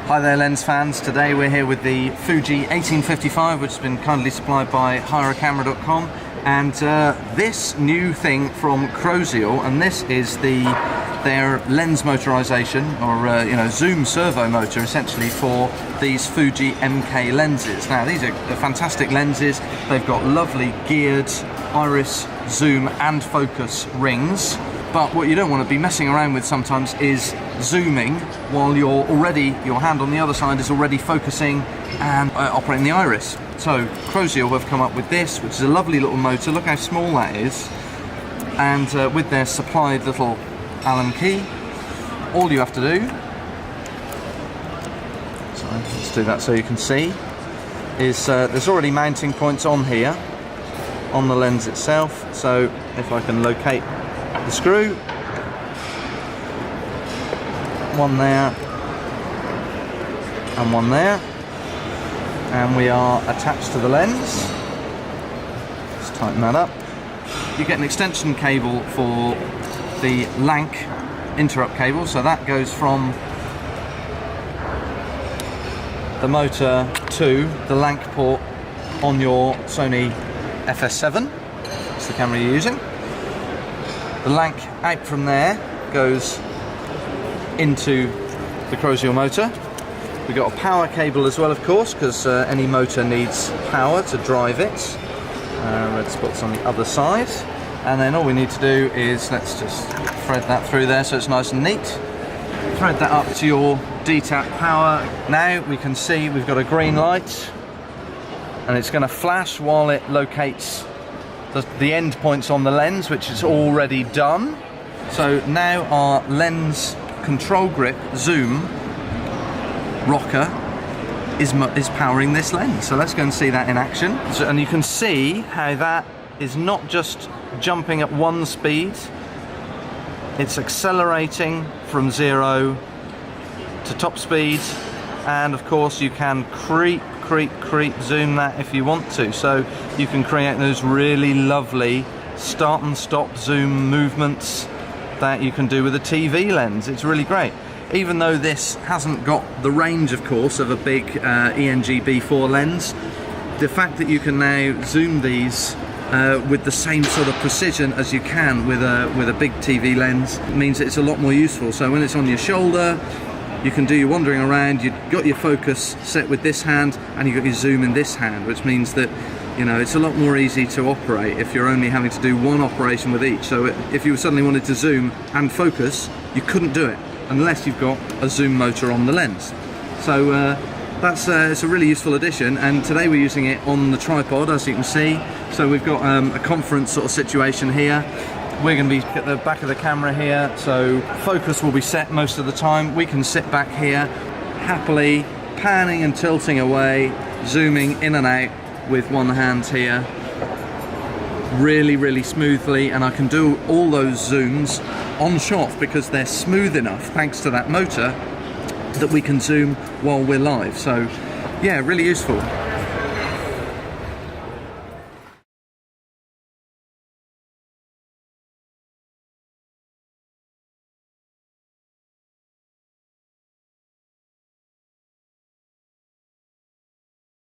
Hi there lens fans, today we're here with the Fuji 1855 which has been kindly supplied by hireacamera.com, and this new thing from Chrosziel, and this is their lens motorization or zoom servo motor essentially for these Fuji MK lenses. Now these are fantastic lenses, they've got lovely geared iris, zoom and focus rings. But what you don't want to be messing around with sometimes is zooming while your hand on the other side is already focusing and operating the iris. So Chrosziel have come up with this, which is a lovely little motor. Look how small that is. And with their supplied little Allen key, all you have to do, sorry, let's do that so you can see, is there's already mounting points on here, on the lens itself. So if I can locate the screw, one there and one there, and we are attached to the lens. Let's tighten that up. You get an extension cable for the Lank interrupt cable, so that goes from the motor to the Lank port on your Sony FS7. That's the camera you're using. The Lank out from there goes into the Chrosziel motor. We've got a power cable as well, of course, because any motor needs power to drive it. Red spots on the other side. And then all we need to do is, let's just thread that through there so it's nice and neat. Thread that up to your DTAC power. Now we can see we've got a green light, and it's going to flash while it locates the end points on the lens, which is already done. So now our lens control grip zoom rocker is powering this lens. So let's go and see that in action. And you can see how that is not just jumping at one speed, it's accelerating from 0 to top speed, and of course you can creep zoom that if you want to, so you can create those really lovely start and stop zoom movements that you can do with a TV lens. It's really great. Even though this hasn't got the range, of course, of a big ENG B4 lens, the fact that you can now zoom these with the same sort of precision as you can with a big TV lens means that it's a lot more useful. So when it's on your shoulder, you can do your wandering around, you've got your focus set with this hand and you've got your zoom in this hand, which means that, you know, it's a lot more easy to operate if you're only having to do one operation with each. So if you suddenly wanted to zoom and focus, you couldn't do it unless you've got a zoom motor on the lens. So it's a really useful addition, and today we're using it on the tripod, as you can see. So we've got a conference sort of situation here. We're going to be at the back of the camera here, so focus will be set most of the time. We can sit back here happily, panning and tilting away, zooming in and out with one hand here, really smoothly, and I can do all those zooms on shot because they're smooth enough, thanks to that motor, that we can zoom while we're live. So yeah, really useful.